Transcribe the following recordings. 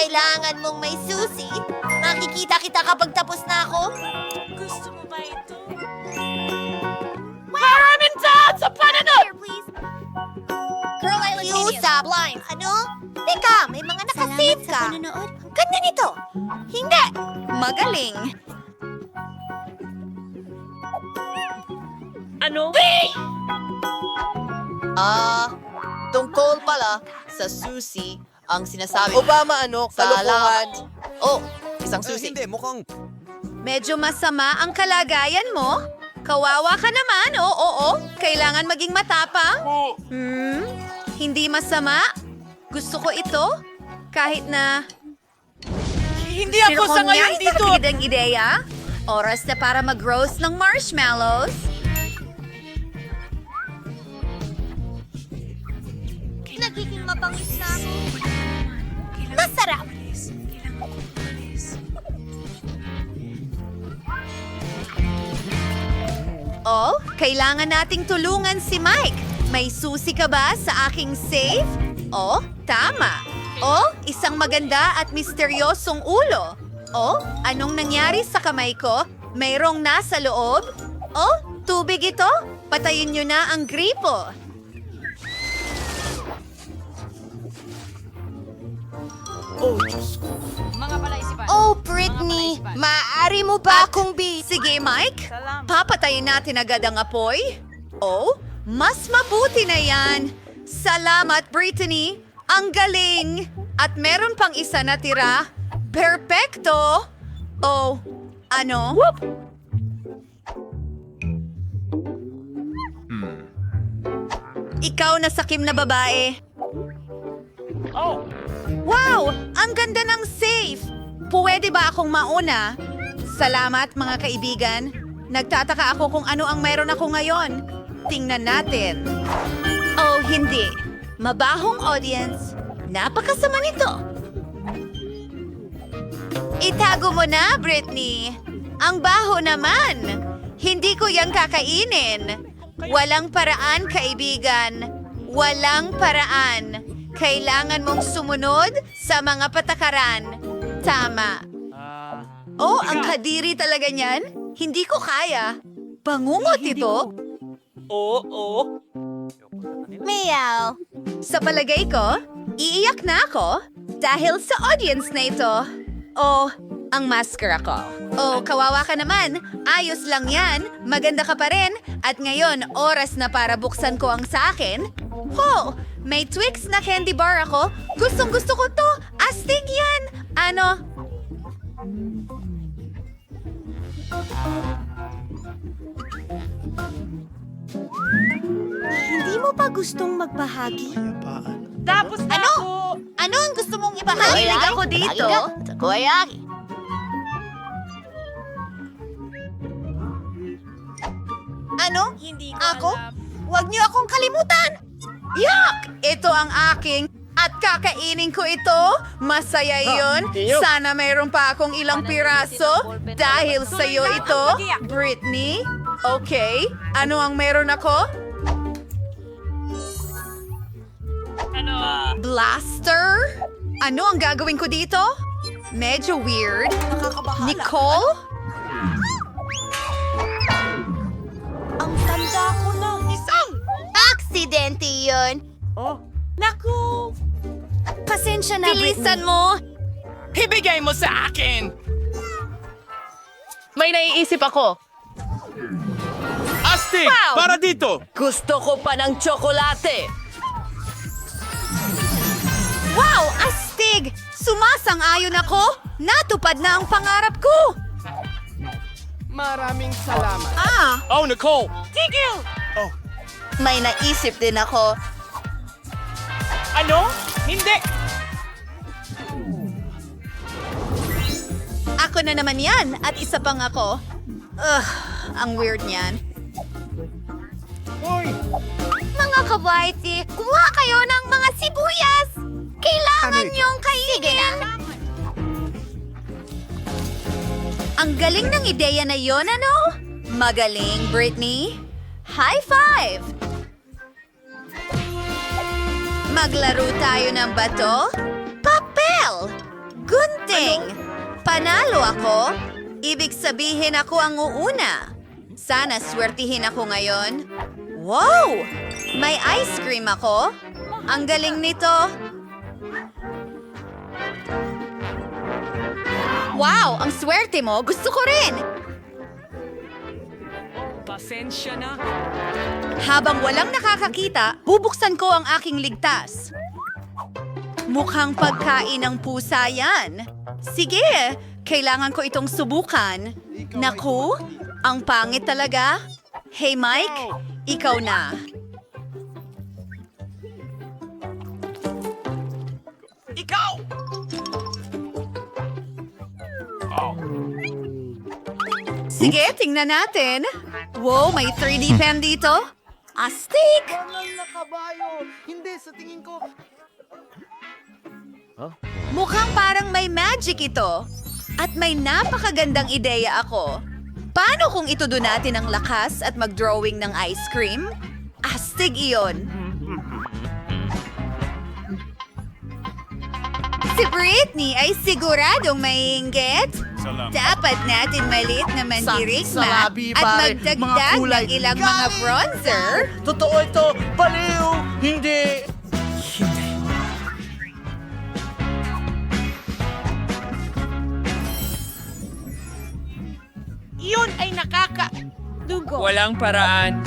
kailangan mong may susi. Makikita kita kapag tapos na ako. Gusto mo ba ito? Maraming dad sa pananod! Girl, I usap. Ano? Teka, may mga nakasave ka. Ang ganda nito. Hindi. Magaling. Ano? Tungkol pala sa susi ang sinasabi. Obama, kalokohan. Oh, isang susi. Hindi, mukhang... Medyo masama ang kalagayan mo? Kawawa ka naman, oo. Kailangan maging matapang. Hindi masama. Gusto ko ito. Kahit na... Hindi ako sa ngayon dito! Ang ideya. Oras na para mag-roast ng marshmallows. Nagiging mabangis na ako. Masarap. Oh, kailangan nating tulungan si Mike. May susi ka ba sa aking safe? Oh, tama. Oh, isang maganda at misteryosong ulo. Oh, anong nangyari sa kamay ko? Mayroong nasa loob? Oh, tubig ito? Patayin nyo na ang gripo. Oh, Britney, maaari mo ba akong Sige, Mike. Papatayin natin agad ang apoy. Oh, mas mabuti na yan. Salamat, Brittany. Ang galing. At meron pang isa na tira. Perpekto. Oh, ano? Ikaw na sakim na babae. Wow! Ang ganda ng safe! Pwede ba akong mauna? Salamat, mga kaibigan. Nagtataka ako kung ano ang mayroon ako ngayon. Tingnan natin. Oh, hindi. Mabahong audience. Napakasama nito. Itago mo na, Britney. Ang baho naman. Hindi ko yang kakainin. Walang paraan, kaibigan. Walang paraan. Kailangan mong sumunod sa mga patakaran. Tama. Oh, ang kadiri talaga niyan. Hindi ko kaya. Bangungot ito. Oo. Meow. Sa palagay ko, iiyak na ako dahil sa audience na ito. Oh, ang mascara ko. Oh, kawawa ka naman. Ayos lang yan. Maganda ka pa rin. At ngayon, oras na para buksan ko ang sa akin. Ho! May Twix na candy bar ako. Gustong gusto ko to. Astig yan. Ano? Hindi mo ba gustong magbahagi? Tapos na Ano? ako! Ano ang gusto mong ibahagi? Mahilig ako dito. Takoyaki. Ano? Hindi ko Ako? alam. Huwag niyo akong kalimutan! Yak! Ito ang aking at kakainin ko ito. Masaya yun. Sana mayroon pa akong ilang piraso dahil sa'yo ito, Britney. Okay, ano ang meron ako? Ano? Blaster? Ano ang gagawin ko dito? Medyo weird. Nicole? Ang tanda ko na. Isang! Aksidente yun. Naku! Pasensya na, Bilisan mo! Ibigay mo sa akin! May naiisip ako. Astig! Wow! Para dito! Gusto ko pa ng tsokolate. Wow! Astig! Sumasang-ayon ako! Natupad na ang pangarap ko! Maraming salamat. Ah! Oh, Nicole! Tigil! May naisip din ako. Ano? Hindi! Ako na naman yan at isa pang ako. Ugh, ang weird niyan. Mga kabaiti, kumuha kayo ng mga sibuyas! Kailangan niyong kainin! Sige na. Ang galing ng ideya na yon, ano? Magaling, Britney. High five! Maglaro tayo ng bato? Papel! Panalo ako? Ibig sabihin ako ang uuna. Sana swertihin ako ngayon. Wow! May ice cream ako? Ang galing nito. Wow! Ang swerte mo! Gusto ko rin! Pasensya na. Habang walang nakakakita, bubuksan ko ang aking ligtas. Mukhang pagkain ng pusa yan. Sige, kailangan ko itong subukan. Naku, ang pangit talaga. Hey Mike, ikaw na. Ikaw! Sige, tingnan natin. Wow, may 3D pen dito. Astig! Na kabayo! Hindi, sa tingin ko... Mukhang parang may magic ito. At may napakagandang ideya ako. Paano kung itudo natin ang lakas at mag-drawing ng ice cream? Astig iyon. Si Britney ay siguradong maiinggit. Dapat natin maliit na mandirigma Salabi, at pare. magdagdag Mga kulay. ng ilang mga bronzer. Totoo ito! Baliw! Hindi! Iyon ay Dugo. Walang paraan.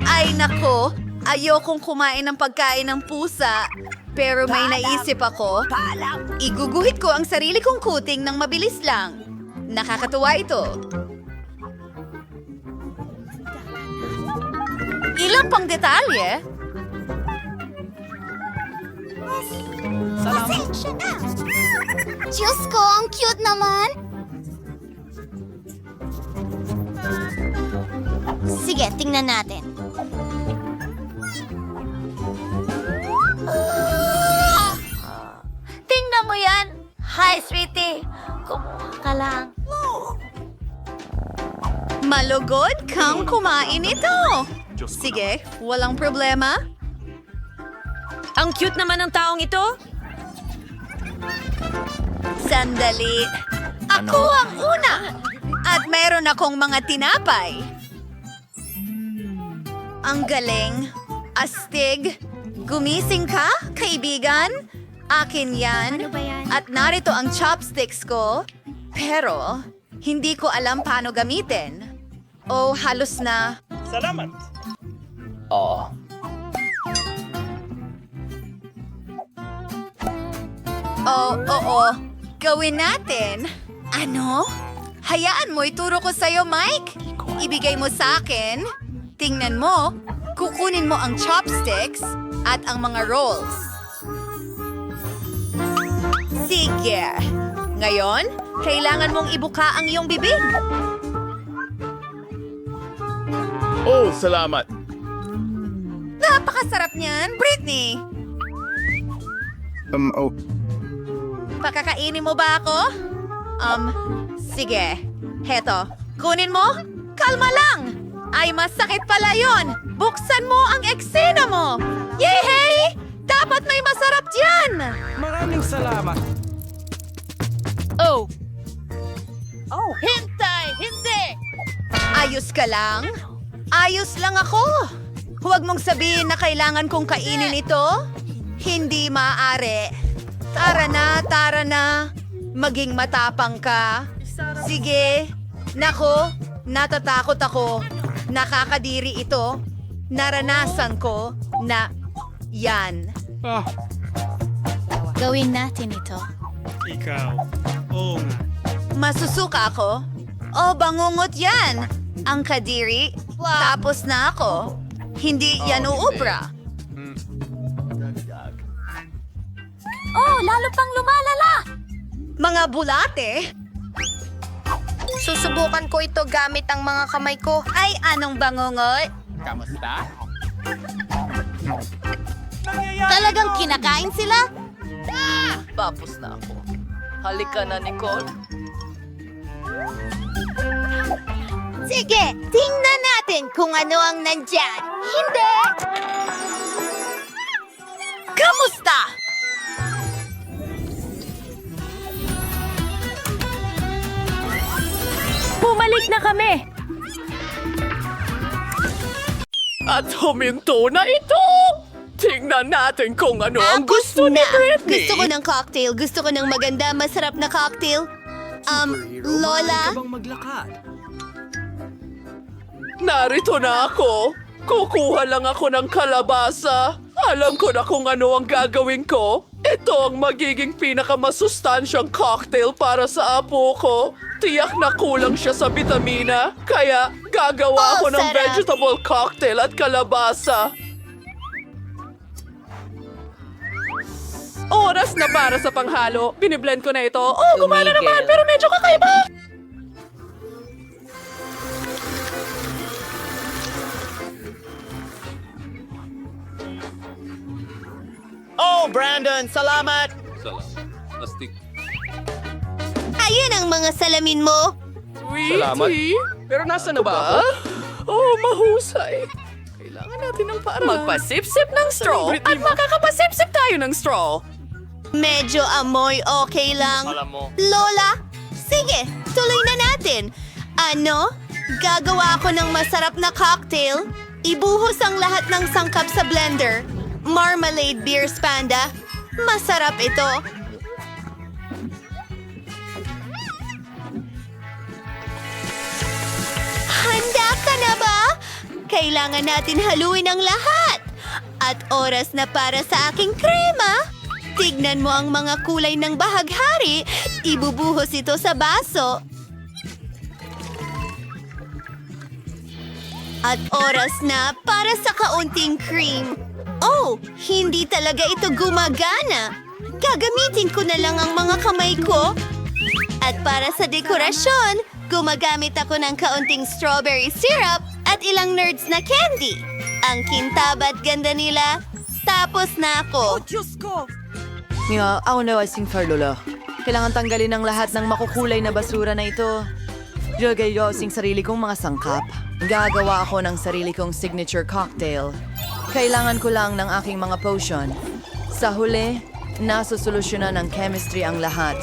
Ay nako, ayokong kumain ng pagkain ng pusa. Pero may naisip ako. Iguguhit ko ang sarili kong kuting ng mabilis lang. Nakakatuwa ito. Ilang pang detalye? Pasensya na! Diyos ko, ang cute naman! Sige, tingnan natin. Tingnan mo yan! Hi, sweetie! Kumuha ka lang. Malugod kang kumain ito. Sige, walang problema. Ang cute naman ng taong ito. Sandali. Ako ang una! At meron akong mga tinapay. Ang galing. Astig. Gumising ka, kaibigan? Akin yan. Ano ba yan? At narito ang chopsticks ko. Pero, hindi ko alam paano gamitin. O halos na. Oo. Gawin natin. Ano? Hayaan mo, ituro ko sa'yo, Mike. Ibigay mo sa akin. Tingnan mo. Kukunin mo ang chopsticks at ang mga rolls. Sige. Ngayon, kailangan mong ibuka ang iyong bibig. Oh, salamat. Napakasarap niyan, Britney. Oh. Pakakainin mo ba ako? Sige. Heto. Kunin mo? Kalma lang! Ay, masakit pala yon. Buksan mo ang eksena mo! Yehey! Dapat may masarap dyan! Maraming salamat. Oh! Hintay! Hindi! Ayos ka lang? Ayos lang ako. Huwag mong sabihin na kailangan kong kainin ito. Hindi maaari. Tara na. Maging matapang ka. Sige. Nako, natatakot ako. Nakakadiri ito. Naranasan ko na yan. Gawin natin ito. Masusuka ako? O bangungot yan. Ang kadiri. Tapos na ako. Hindi yan uubra. Oh, lalo pang lumalala! Mga bulate. Susubukan ko ito gamit ang mga kamay ko. Ay, anong bangungot? Kamusta? Talagang kinakain sila? Tapos na ako. Halika na, Nicole. Sige, tingnan natin kung ano ang nandyan. Hindi! Kamusta? Malapit na kami! At huminto na ito! Tingnan natin kung ano ang gusto ni Britney! Gusto ko ng cocktail. Gusto ko ng maganda, masarap na cocktail. Lola? Narito na ako. Kukuha lang ako ng kalabasa. Alam ko na kung ano ang gagawin ko. Ito ang magiging pinakamasustansyang cocktail para sa apo ko. Tiyak na kulang siya sa bitamina. Kaya gagawa ako ng sarap. vegetable cocktail at kalabasa. Oras na para sa panghalo. Biniblend ko na ito. Oh, gumana naman, pero medyo kakaiba. Oh, Brandon, salamat! Ayun ang mga salamin mo. Salamat. Pero nasa na ba ako? Oh, mahusay. Kailangan natin ng paraan. Magpasip-sip ng straw at makakapasip-sip tayo ng straw. Medyo amoy okay lang. Lola, sige, tuloy na natin. Ano? Gagawa ako ng masarap na cocktail. Ibuhos ang lahat ng sangkap sa blender. Marmalade beers, Panda. Masarap ito. Handa ka na ba? Kailangan natin haluin ang lahat. At oras na para sa aking krema. Tignan mo ang mga kulay ng bahaghari. Ibubuhos ito sa baso. At oras na para sa kaunting cream. Oh, hindi talaga ito gumagana. Gagamitin ko na lang ang mga kamay ko. At para sa dekorasyon, gumagamit ako ng kaunting strawberry syrup at ilang nerds na candy. Ang kintab at ganda nila. Tapos na ako. Mia, ako na asing Lola. Kailangan tanggalin ang lahat ng makukulay na basura na ito. Lagay ko asing sarili kong mga sangkap. Gagawa ako ng sarili kong signature cocktail. Kailangan ko lang ng aking mga potion. Sa huli, nasusolusyonan ng chemistry ang lahat.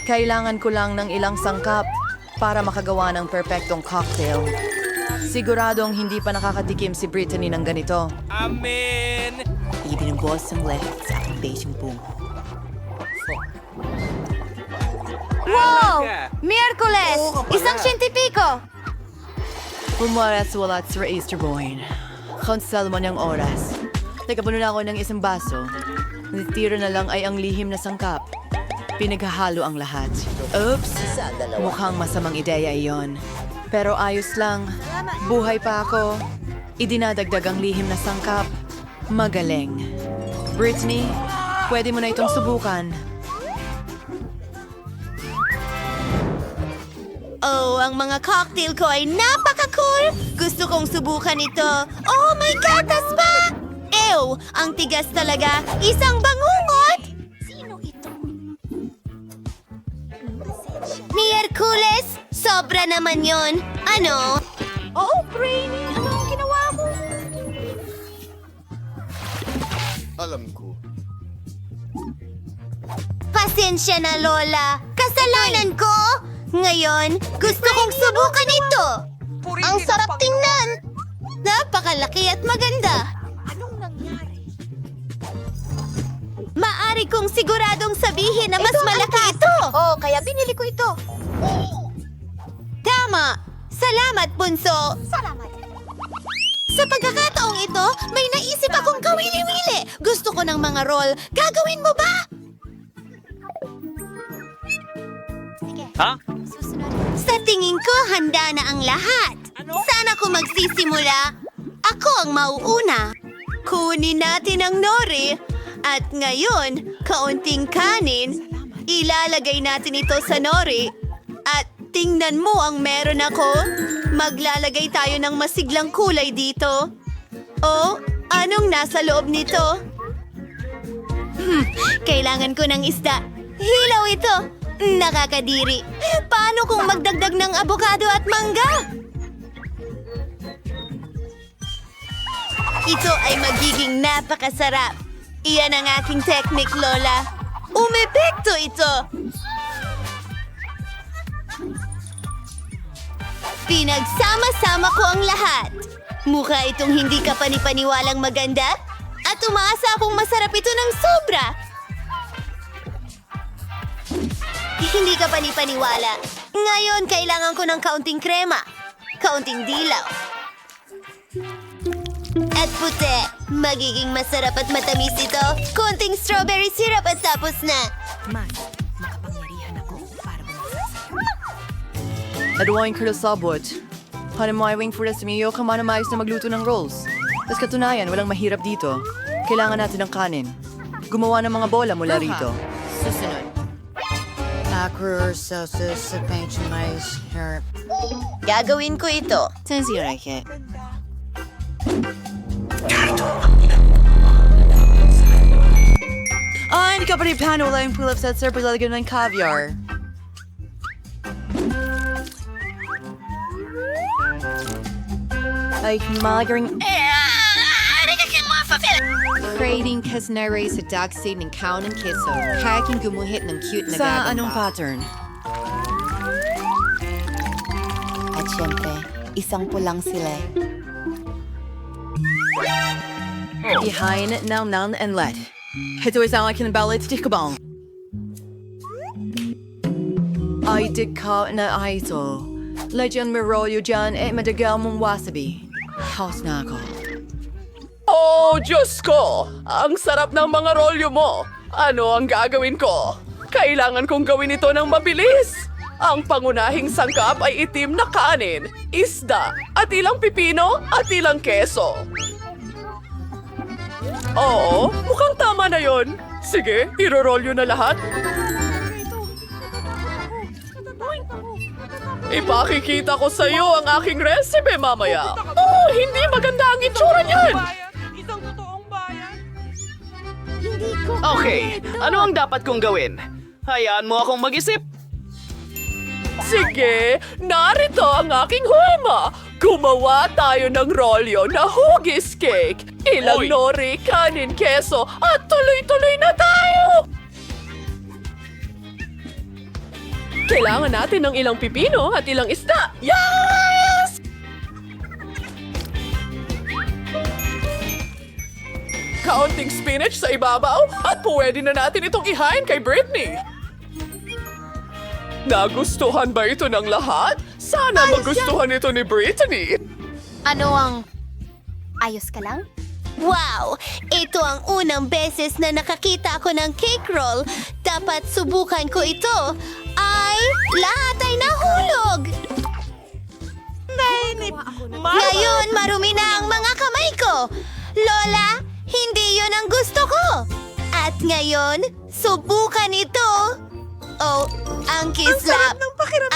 Kailangan ko lang ng ilang sangkap para makagawa ng perpektong cocktail. Siguradong hindi pa nakakatikim si Brittany ng ganito. Amen! Ibig ng boss ang lahat sa aking basing boom. Wow! Miyerkules! Isang siyentipiko! Pumaras walat sa Easter Boyne. Konsel mo niyang oras. Nagkapuno na ako ng isang baso. Natitira na lang ay ang lihim na sangkap. Pinaghahalo ang lahat. Oops! Mukhang masamang ideya iyon. Pero ayos lang. Buhay pa ako. Idinadagdag ang lihim na sangkap. Magaling. Brittany, pwede mo na itong subukan. Oh, ang mga cocktail ko ay napaka-cool! Gusto kong subukan ito. Oh, may gatas pa! Ew! Ang tigas talaga! Isang bangungot! Sino ito? Miyerkules! Sobra naman yon. Ano? Oh, Brainy! Ano ang ginawa mo? Alam ko. Pasensya na, Lola. Kasalanan ko! Ngayon, gusto kong subukan ito. Ang sarap tingnan. Napakalaki at maganda. Anong nangyari? Maari kong siguradong sabihin na mas malaki ito. Oh, kaya binili ko ito. Tama. Salamat, Bunso. Salamat. Sa pagkakataong ito, may naisip akong kawili-wili. Gusto ko ng mga roll. Gagawin mo ba? Ha? Sa tingin ko, handa na ang lahat. Saan ako magsisimula? Ako ang mauuna. Kunin natin ang nori. At ngayon, kaunting kanin. Ilalagay natin ito sa nori. At tingnan mo ang meron ako. Maglalagay tayo ng masiglang kulay dito. Oh, anong nasa loob nito? Kailangan ko ng isda. Hilaw ito. Nakakadiri. Paano kung magdagdag ng abokado at mangga? Ito ay magiging napakasarap. Iyan ang aking technique, Lola. Umepekto ito. Pinagsama-sama ko ang lahat. Mukha itong hindi ka panipaniwalang maganda at umaasa akong masarap ito ng sobra. Hindi ka panipaniwala. Ngayon, kailangan ko ng kaunting krema, kaunting dilaw, at puti. Magiging masarap at matamis ito. Konting strawberry syrup at tapos na. Aduwain ko na sabot. Hanamay for us miyo ka manamayos na magluto ng rolls. Tapos katunayan, walang mahirap dito. Kailangan natin ng kanin. Gumawa ng mga bola mula rito. Susunod. Acro sauces sa panchinais herb. Gagawin ko ito. Ay, hindi ka pa rin plano. Wala yung pull-up set, sir. Paglalagyan ng caviar. Ay, magaling... Creating kasnare sa dog seed ng kaon ng keso. Kaya king gumuhit ng cute na Sa gagamba. anong pattern? At syempre, isang pulang sila. Behind now nan and let. Ito isang akin balit di kabang. Ay, di ka na ito. Legend Miroyo dyan madagal mong wasabi. House na ako. Oh, Diyos ko! Ang sarap ng mga rolyo mo! Ano ang gagawin ko? Kailangan kong gawin ito ng mabilis! Ang pangunahing sangkap ay itim na kanin, isda, at ilang pipino at ilang keso. Oo, mukhang tama na yon. Sige, irorolyo na lahat. Ipakikita ko sa iyo ang aking recipe mamaya. Oh, hindi maganda ang itsura niyan! Okay, ano ang dapat kong gawin? Hayaan mo akong mag-isip. Sige, narito ang aking huema. Gumawa tayo ng rolyo na hugis cake. Ilang Oy! nori, kanin, keso, at tuloy-tuloy na tayo! Kailangan natin ng ilang pipino at ilang isda. Yes! Kaunting spinach sa ibabaw at pwede na natin itong ihain kay Britney. Nagustuhan ba ito ng lahat? Sana magustuhan ito ni Britney. Ano ang... Ayos ka lang? Wow! Ito ang unang beses na nakakita ako ng cake roll. Dapat subukan ko ito. Ay, lahat ay nahulog! Ngayon, marumi na ang mga kamay ko. Lola, hindi yon ang gusto ko. At ngayon, subukan ito. Oh, ang kislap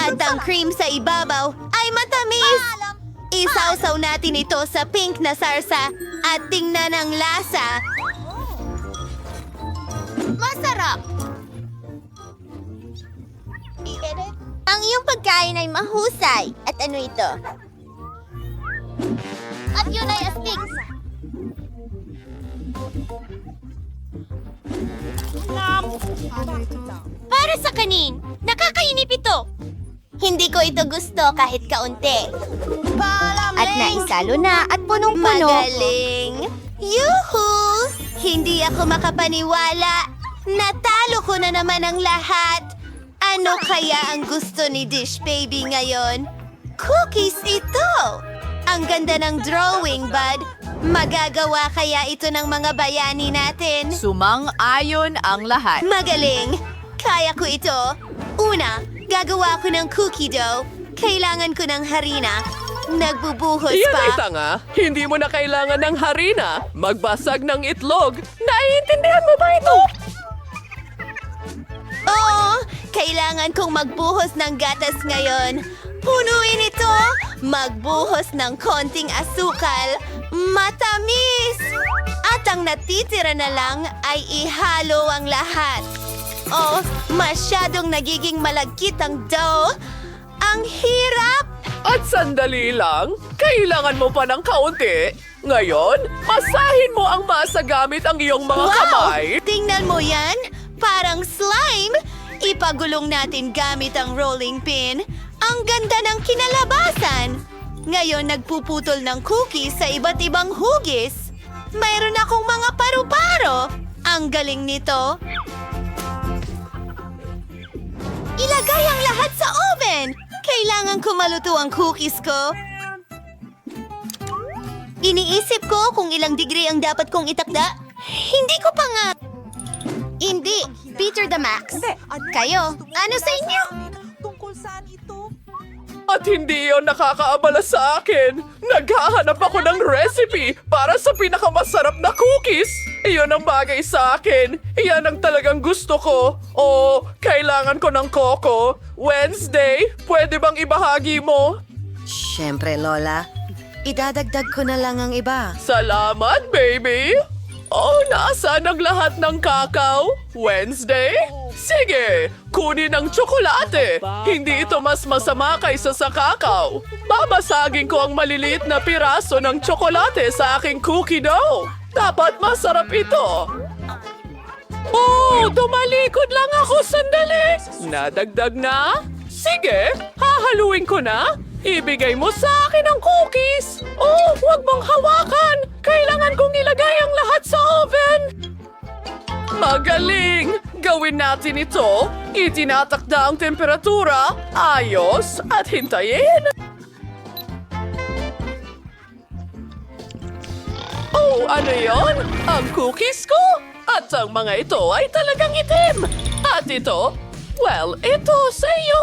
at ang cream sa ibabaw ay matamis. Isawsaw natin ito sa pink na sarsa at tingnan ang lasa. Masarap! Ang iyong pagkain ay mahusay. At ano ito? At yun ay astig. Para sa kanin, nakakainip ito. Hindi ko ito gusto kahit kaunti. At naisalo na at punong-puno. Magaling! Yuhu! Hindi ako makapaniwala. Natalo ko na naman ang lahat. Ano kaya ang gusto ni Dish Baby ngayon? Cookies ito! Ang ganda ng drawing, bud. Magagawa kaya ito ng mga bayani natin? Sumang-ayon ang lahat. Magaling! Kaya ko ito. Una, gagawa ko ng cookie dough. Kailangan ko ng harina. Nagbubuhos Yan ay pa. tanga. Hindi mo na kailangan ng harina. Magbasag ng itlog. Naiintindihan mo ba ito? Oo, kailangan kong magbuhos ng gatas ngayon. Punuin ito. Magbuhos ng konting asukal. Matamis! At ang natitira na lang ay ihalo ang lahat. Oh, masyadong nagiging malagkit ang dough. Ang hirap! At sandali lang, kailangan mo pa ng kaunti. Ngayon, masahin mo ang masa gamit ang iyong mga kamay. Tingnan mo yan! Parang slime! Ipagulong natin gamit ang rolling pin. Ang ganda ng kinalabasan! Ngayon nagpuputol ng cookies sa iba't ibang hugis. Mayroon akong mga paru-paro. Ang galing nito. Ilagay ang lahat sa oven. Kailangan ko maluto ang cookies ko. Iniisip ko kung ilang degree ang dapat kong itakda. Hindi ko pa nga. Hindi. Peter the Max. Kayo, ano sa inyo? At hindi yon nakakaabala sa akin. Naghahanap ako ng recipe para sa pinakamasarap na cookies. Iyon ang bagay sa akin. Iyan ang talagang gusto ko. Oh, kailangan ko ng coco. Wednesday, pwede bang ibahagi mo? Siyempre, Lola. Idadagdag ko na lang ang iba. Salamat, baby! Oh, nasaan ang lahat ng kakao? Wednesday? Sige, kunin ang tsokolate. Hindi ito mas masama kaysa sa kakao. Babasagin ko ang maliliit na piraso ng tsokolate sa aking cookie dough. Dapat masarap ito. Oh, tumalikod lang ako sandali. Nadagdag na? Sige, hahaluin ko na. Ibigay mo sa akin ang cookies! Oh, huwag mong hawakan! Kailangan kong ilagay ang lahat sa oven! Magaling! Gawin natin ito! Itinatakda ang temperatura, ayos, at hintayin! Oh, ano yon? Ang cookies ko? At ang mga ito ay talagang itim! At ito? Well, ito sa iyo!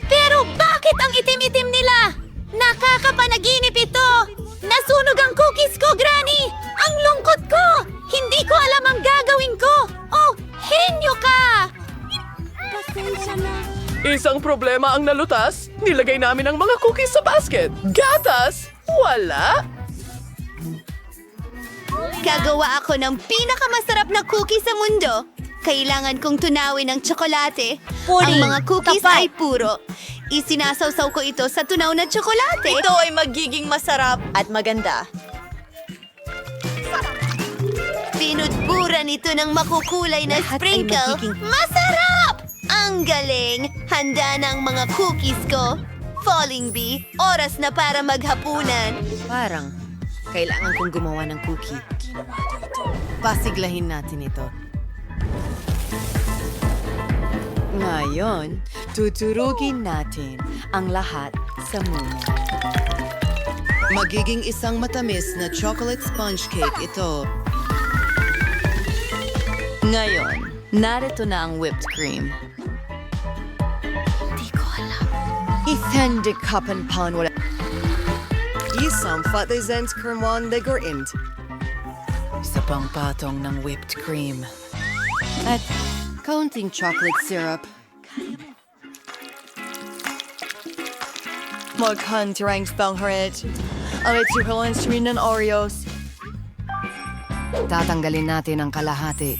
Pero bakit ang itim-itim nila? Nakakapanaginip ito! Nasunog ang cookies ko, Granny! Ang lungkot ko! Hindi ko alam ang gagawin ko! Oh, henyo ka! Isang problema ang nalutas. Nilagay namin ang mga cookies sa basket. Gatas? Wala. Gagawa ako ng pinakamasarap na cookie sa mundo. Kailangan kong tunawin ang tsokolate. Ang mga cookies ay puro. Isinasawsaw ko ito sa tunaw na tsokolate. Ito ay magiging masarap at maganda. Pinudburan ito ng makukulay na sprinkle. Masarap! Ang galing! Handa na ang mga cookies ko. Falling Bee, oras na para maghapunan. Parang, kailangan kong gumawa ng cookie. Pasiglahin natin ito. Ngayon, tuturugin natin ang lahat sa muna. Magiging isang matamis na chocolate sponge cake ito. Ngayon, narito na ang whipped cream. Isendig kapan wala. Isang fatizens kermon de gorint. Isa pang patong ng whipped cream. At kaunting chocolate syrup. Maghantirang spangharit. Ang itsipilin stream ng Oreos. Tatanggalin natin ang kalahati.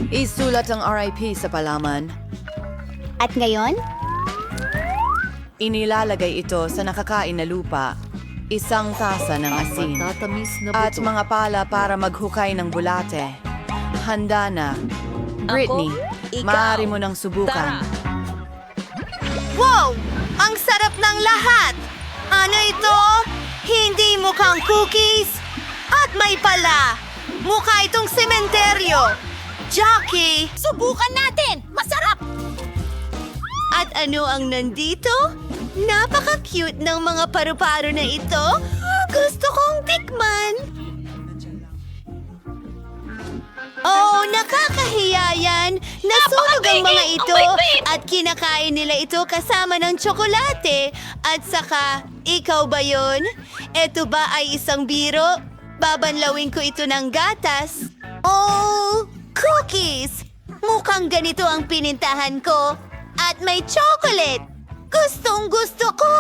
Isulat ang RIP sa palaman. At ngayon, Inilalagay ito sa nakakain na lupa. Isang tasa ng asin. At mga pala para maghukay ng bulate. Handa na. Britney, maaari mo nang subukan. Wow! Ang sarap ng lahat! Ano ito? Hindi mukhang cookies? At may pala! Mukha itong sementeryo! Jackie! subukan natin! Masarap! At ano ang nandito? Napaka-cute ng mga paru-paro na ito. Gusto kong tikman. Oh, nakakahiya yan. Nasunog ang mga ito at kinakain nila ito kasama ng tsokolate. At saka, ikaw ba yun? Ito ba ay isang biro? Babanlawin ko ito ng gatas. Oh, cookies! Mukhang ganito ang pinintahan ko. At may chocolate. Gustong gusto ko.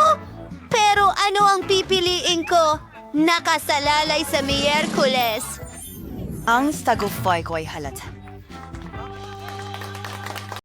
Pero ano ang pipiliin ko? Nakasalalay sa Miyerkules. Ang stagufay ko ay halata.